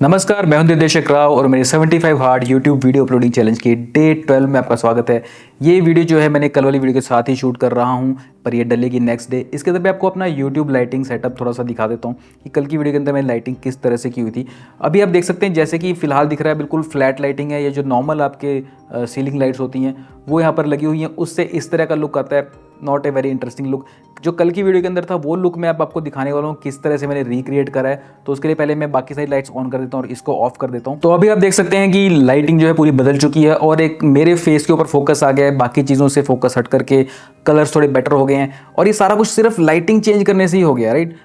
नमस्कार, मैं हूं निर्देशक राव और मेरे 75 hard YouTube video uploading challenge के डे 12 में आपका स्वागत है। ये वीडियो जो है मैंने कल वाली वीडियो के साथ ही शूट कर रहा हूं, पर ये डलेगी नेक्स्ट डे। इसके अंदर मैं आपको अपना यूट्यूब लाइटिंग सेटअप थोड़ा सा दिखा देता हूं कि कल की वीडियो के अंदर मैंने लाइटिंग किस तरह से की हुई थी। अभी आप देख सकते हैं जैसे कि फिलहाल दिख रहा है बिल्कुल फ्लैट लाइटिंग है। ये जो नॉर्मल आपके सीलिंग लाइट्स होती हैं वो यहाँ पर लगी हुई हैं, उससे इस तरह का लुक आता है। Not a very interesting look. जो कल की वीडियो के अंदर था वो लुक मैं अब आपको दिखाने वाला हूँ किस तरह से मैंने रिक्रिएट करा है। तो उसके लिए पहले मैं बाकी सारी लाइट्स ऑन कर देता हूँ और इसको ऑफ कर देता हूँ। तो अभी आप देख सकते हैं कि लाइटिंग जो है पूरी बदल चुकी है और एक मेरे फेस के ऊपर फोकस आ गया है, बाकी चीज़ों से फोकस हट करके कलर्स थोड़े बेटर हो गए हैं। और ये सारा कुछ सिर्फ लाइटिंग चेंज करने से ही हो गया, राइट।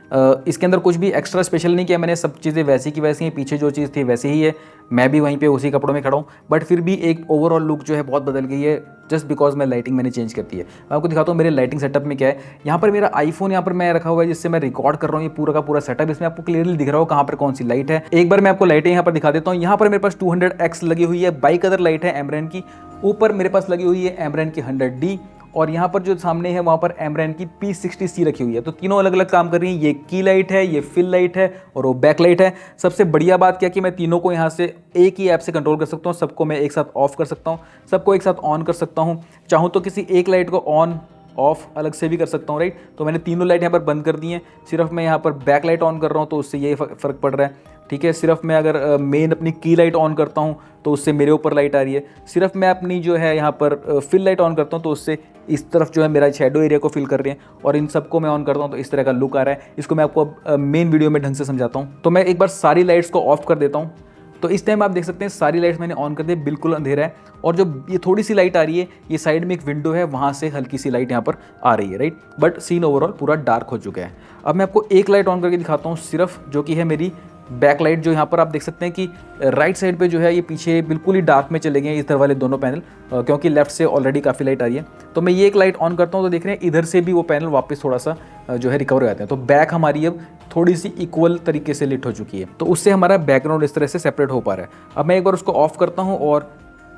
इसके अंदर कुछ भी एक्स्ट्रा स्पेशल नहीं किया मैंने, सब चीज़ें वैसी की वैसी हैं। पीछे जो चीज़ थी वैसी ही है, मैं भी वहीं पे उसी कपड़ों में खड़ा हूँ, बट फिर भी एक ओवरऑल लुक जो है बहुत बदल गई है जस्ट बिकॉज मैं लाइटिंग मैंने चेंज कर दी है। मैं आपको दिखाता हूँ मेरे लाइटिंग सेटअप में क्या है। यहाँ पर मेरा आईफोन यहाँ पर मैं रखा हुआ है जिससे मैं रिकॉर्ड कर रहा हूँ। ये पूरा का पूरा सेटअप इसमें आपको क्लियरली दिख रहा हो कहाँ पर कौन सी लाइट है। एक बार मैं आपको लाइटें यहाँ पर दिखा देता हूँ। यहाँ पर मेरे पास 200x लगी हुई है, बाइक अदर लाइट है एमरन की। ऊपर मेरे पास लगी हुई है एमरन की 100D और यहाँ पर जो सामने है वहाँ पर एमरन की P60C रखी हुई है। तो तीनों अलग अलग काम कर रही हैं। ये की लाइट है, ये फिल लाइट है और वो बैक लाइट है। सबसे बढ़िया बात क्या कि मैं तीनों को यहाँ से एक ही ऐप से कंट्रोल कर सकता हूँ। सबको मैं एक साथ ऑफ कर सकता हूँ, सबको एक साथ ऑन कर सकता हूँ। चाहूँ तो किसी एक लाइट को ऑन ऑफ अलग से भी कर सकता हूँ, राइट। तो मैंने तीनों लाइट यहाँ पर बंद कर दी हैं। सिर्फ मैं यहाँ पर बैक लाइट ऑन कर रहा हूँ तो उससे ये फ़र्क पड़ रहा है, ठीक है। सिर्फ मैं अगर मेन अपनी की लाइट ऑन करता हूँ तो उससे मेरे ऊपर लाइट आ रही है। सिर्फ मैं अपनी जो है यहाँ पर फिल लाइट ऑन करता हूँ तो उससे इस तरफ जो है मेरा शेडो एरिया को फिल कर रही है। और इन सबको मैं ऑन करता हूँ तो इस तरह का लुक आ रहा है। इसको मैं आपको मेन वीडियो में ढंग से समझाता हूँ। तो मैं एक बार सारी लाइट्स को ऑफ कर देता हूँ। तो इस टाइम आप देख सकते हैं सारी लाइट्स मैंने ऑन कर दी, बिल्कुल अंधेरा है। और जो ये थोड़ी सी लाइट आ रही है, ये साइड में एक विंडो है, वहाँ से हल्की सी लाइट यहाँ पर आ रही है, राइट। बट सीन ओवरऑल पूरा डार्क हो चुका है। अब मैं आपको एक लाइट ऑन करके दिखाता हूँ सिर्फ, जो कि है मेरी बैक लाइट। जो यहाँ पर आप देख सकते हैं कि राइट साइड पे जो है ये पीछे बिल्कुल ही डार्क में चले गए हैं इधर वाले दोनों पैनल, क्योंकि लेफ्ट से ऑलरेडी काफ़ी लाइट आ रही है। तो मैं ये एक लाइट ऑन करता हूँ तो देख रहे हैं इधर से भी वो पैनल वापस थोड़ा सा जो है रिकवर हो जाते हैं। तो बैक हमारी अब थोड़ी सी इक्वल तरीके से लिट हो चुकी है। तो उससे हमारा बैकग्राउंड इस तरह से सेपरेट हो पा रहा है। अब मैं एक बार उसको ऑफ करता हूँ और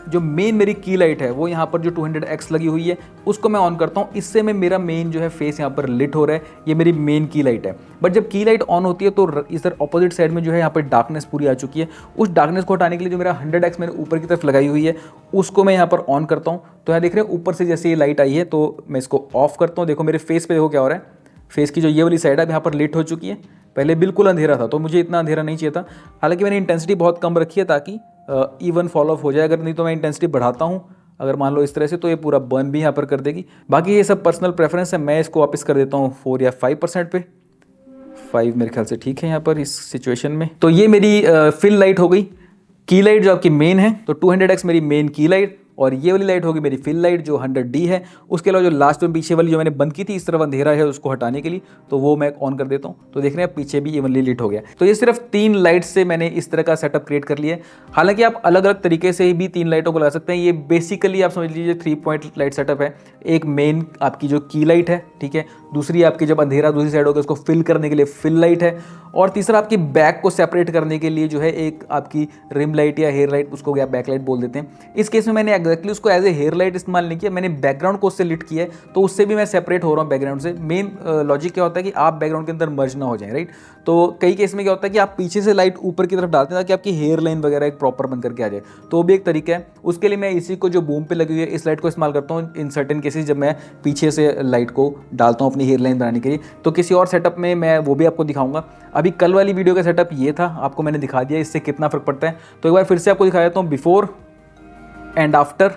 जो मेन मेरी की लाइट है वो यहाँ पर जो 200x लगी हुई है उसको मैं ऑन करता हूँ। इससे मैं मेरा मेन जो है फेस यहाँ पर लिट हो रहा है। ये मेरी मेन की लाइट है। बट जब की लाइट ऑन होती है तो इधर ऑपोजिट साइड में जो है यहाँ पर डार्कनेस पूरी आ चुकी है। उस डार्कनेस को हटाने के लिए जो मेरा 100x मैंने ऊपर की तरफ लगाई हुई है उसको मैं यहाँ पर ऑन करता हूँ। तो यहाँ देख रहे हैं ऊपर से जैसे ये लाइट आई है तो मैं इसको ऑफ करता हूँ। देखो मेरे फेस पे देखो क्या हो रहा है। फेस की जो ये वाली साइड है यहाँ पर लिट हो चुकी है। पहले बिल्कुल अंधेरा था तो मुझे इतना अंधेरा नहीं चाहिए था। हालांकि मैंने इंटेंसिटी बहुत कम रखी है ताकि इवन फॉल ऑफ हो जाए। अगर नहीं तो मैं इंटेंसिटी बढ़ाता हूँ, अगर मान लो इस तरह से, तो ये पूरा बर्न भी यहाँ पर कर देगी। बाकी ये सब पर्सनल प्रेफरेंस है। मैं इसको वापस कर देता हूँ 4 या 5% पे। 5 मेरे ख्याल से ठीक है यहाँ पर इस सिचुएशन में। तो ये मेरी फिल लाइट हो गई। की लाइट जो आपकी मेन है, तो 200x मेरी मेन की लाइट और ये वाली लाइट होगी मेरी फिल लाइट जो 100D है। उसके अलावा जो लास्ट में पीछे वाली जो मैंने बंद की थी इस तरफ अंधेरा है उसको हटाने के लिए, तो वो मैं ऑन कर देता हूँ। तो देख रहे हैं पीछे भी इवनली लिट हो गया। तो ये सिर्फ 3 लाइट से मैंने इस तरह का सेटअप क्रिएट कर लिया है। हालांकि आप अलग अलग तरीके से भी 3 लाइटों को लगा सकते हैं। ये बेसिकली आप समझ लीजिए 3 पॉइंट लाइट सेटअप है। एक मेन आपकी जो की लाइट है, ठीक है। दूसरी आपकी जब अंधेरा दूसरी साइड होगा उसको फिल करने के लिए फिल लाइट है। और तीसरा आपकी बैक को सेपरेट करने के लिए जो है एक आपकी रिम लाइट या हेयर लाइट, उसको क्या बैक लाइट बोल देते हैं। इस केस में मैंने एग्जैक्टली उसको एज ए हेयर लाइट इस्तेमाल नहीं किया, मैंने बैकग्राउंड को उससे लिट किया है। तो उससे भी मैं सेपरेट हो रहा हूँ बैकग्राउंड से। मेन लॉजिक क्या होता है कि आप बैकग्राउंड के अंदर मर्ज ना हो जाए, राइट। तो कई केस में क्या होता है कि आप पीछे से लाइट ऊपर की तरफ डालते हैं ताकि आपकी हेयर लाइन वगैरह एक प्रॉपर बन करके आ जाए। तो वो भी एक तरीका है। उसके लिए मैं इसी को जो बूम पे लगी हुई है इस लाइट को इस्तेमाल करता हूँ इन सर्टेन केसेस, जब मैं पीछे से लाइट को डालता हूँ अपनी हेयर लाइन बनाने के लिए। तो किसी और सेटअप में मैं वो भी आपको दिखाऊंगा। अभी कल वाली वीडियो का सेटअप ये था, आपको मैंने दिखा दिया इससे कितना फ़र्क पड़ता है। तो एक बार फिर से आपको दिखा देता हूँ बिफोर एंड आफ्टर।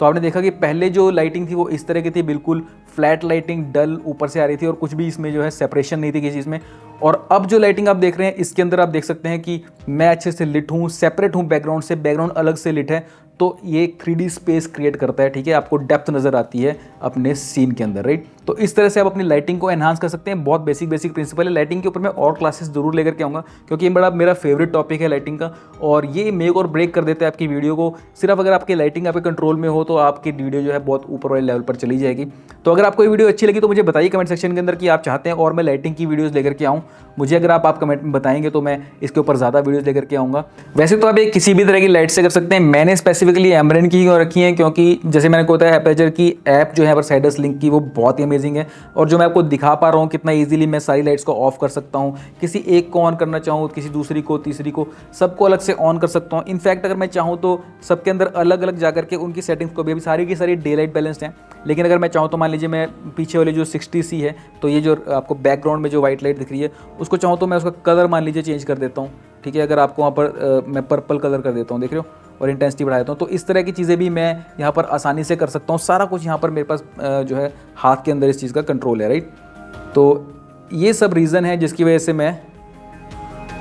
तो आपने देखा कि पहले जो लाइटिंग थी वो इस तरह की थी, बिल्कुल फ्लैट लाइटिंग डल ऊपर से आ रही थी और कुछ भी इसमें जो है सेपरेशन नहीं थी किसी चीज़ में। और अब जो लाइटिंग आप देख रहे हैं इसके अंदर आप देख सकते हैं कि मैं अच्छे से लिट हूँ, सेपरेट हूँ बैकग्राउंड से, बैकग्राउंड अलग से लिट है। तो ये 3D स्पेस क्रिएट करता है, ठीक है। आपको डेप्थ नज़र आती है अपने सीन के अंदर, राइट। तो इस तरह से आप अपनी लाइटिंग को एनहांस कर सकते हैं। बहुत बेसिक प्रिंसिपल है। लाइटिंग के ऊपर मैं और क्लासेस जरूर लेकर के आऊँगा क्योंकि ये बड़ा मेरा फेवरेट टॉपिक है लाइटिंग का। और ये मेक और ब्रेक कर देता है आपकी वीडियो को। सिर्फ अगर आपकी लाइटिंग आपके कंट्रोल में हो तो आपकी वीडियो जो है बहुत ऊपर वाले लेवल पर चली जाएगी। तो अगर आपको ये वीडियो अच्छी लगी तो मुझे बताइए कमेंट सेक्शन के अंदर कि आप चाहते हैं और मैं लाइटिंग की वीडियोज़ लेकर के आऊँ। मुझे अगर आप कमेंट में बताएंगे तो मैं इसके ऊपर ज़्यादा वीडियोज़ लेकर के आऊँगा। वैसे तो आप ये किसी भी तरह की लाइट से कर सकते हैं। मैंने स्पेसिफिक स्पेसिफिकली एमरन की ही रखी हैं क्योंकि जैसे मैंने बताया एपर्चर की ऐप जो है पर साइडस लिंक की वो बहुत ही अमेजिंग है। और जो मैं आपको दिखा पा रहा हूँ कितना ईजिली मैं सारी लाइट्स को ऑफ कर सकता हूँ, किसी एक को ऑन करना चाहूँ, किसी दूसरी को, तीसरी को, सबको अलग से ऑन कर सकता हूँ। इनफैक्ट अगर मैं चाहूँ तो सबके अंदर अलग अलग जाकर के उनकी सेटिंग्स को भी, अभी सारी की सारी डे लाइट बैलेंस्ड हैं, लेकिन अगर मैं चाहूँ तो मान लीजिए मैं पीछे वाले जो 60C है, तो ये जो आपको बैकग्राउंड में जो वाइट लाइट दिख रही है उसको चाहूँ तो मैं उसका कलर मान लीजिए चेंज कर देता हूँ। ठीक है, अगर आपको वहाँ पर मैं पर्पल कलर कर देता हूँ, देख रहे हो, और इंटेंसिटी बढ़ा देता हूँ, तो इस तरह की चीज़ें भी मैं यहाँ पर आसानी से कर सकता हूँ। सारा कुछ यहाँ पर मेरे पास जो है हाथ के अंदर इस चीज़ का कंट्रोल है, राइट। तो ये सब रीज़न है जिसकी वजह से मैं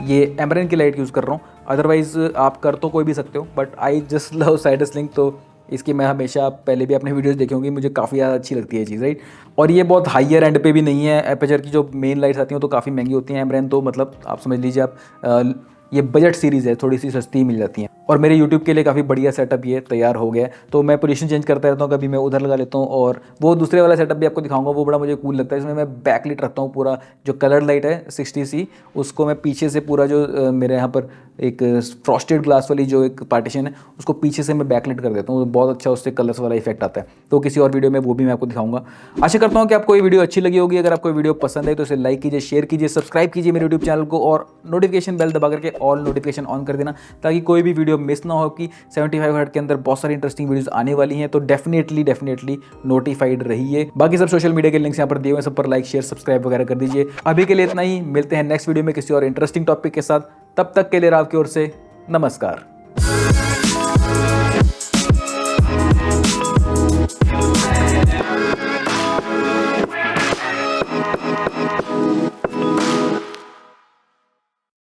ये एमरन की लाइट यूज़ कर रहा हूँ। अदरवाइज़ आप कर तो कोई भी सकते हो, but I just love sides link, तो इसकी मैं हमेशा पहले भी अपने वीडियोस देखे होंगे, मुझे काफ़ी ज़्यादा अच्छी लगती है ये चीज़, राइट। और ये बहुत हाइयर एंड पे भी नहीं है। एपर्चर की जो मेन लाइट्स आती हैं तो काफ़ी महंगी होती हैं, एमरन तो मतलब आप समझ लीजिए आप ये बजट सीरीज़ है, थोड़ी सी सस्ती मिल जाती हैं। और मेरे यूट्यूब के लिए काफ़ी बढ़िया सेटअप ये तैयार हो गया है। तो मैं पोजीशन चेंज करता रहता हूँ, कभी मैं उधर लगा लेता हूँ, और वो दूसरे वाला सेटअप भी आपको दिखाऊंगा, वो बड़ा मुझे कूल लगता है। इसमें मैं बैकलिट रखता हूँ, पूरा जो कलर लाइट है 60C उसको मैं पीछे से पूरा जो मेरे यहाँ पर एक फ्रॉस्टेड ग्लास वाली जो एक पार्टीशन है उसको पीछे से मैं बैकलिट कर देता हूँ, बहुत अच्छा उससे कलर्स वाला इफेक्ट आता है। तो किसी और वीडियो में वो भी मैं आपको दिखाऊंगा। आशा करता हूँ कि आपको ये वीडियो अच्छी लगी होगी। अगर आपको वीडियो पसंद है तो इसे लाइक कीजिए, शेयर कीजिए, सब्सक्राइब कीजिए मेरे यूट्यूब चैनल को, और नोटिफिकेशन बेल दबा करके ऑल नोटिफिकेशन ऑन कर देना, ताकि कोई भी वीडियो मिस ना हो। कि 75 हर्ट्ज के अंदर बहुत सारी इंटरेस्टिंग वीडियोस आने वाली हैं, तो डेफिनेटली नोटिफाइड रहिए। बाकी सब सोशल मीडिया के लिंक्स यहाँ पर दिए हुए, सब पर लाइक, शेयर, सब्सक्राइब वगैरह कर दीजिए। अभी के लिए इतना ही, मिलते हैं नेक्स्ट वीडियो में किसी और इंटरेस्टिंग टॉपिक के साथ। तब तक के लिए राव की ओर से नमस्कार।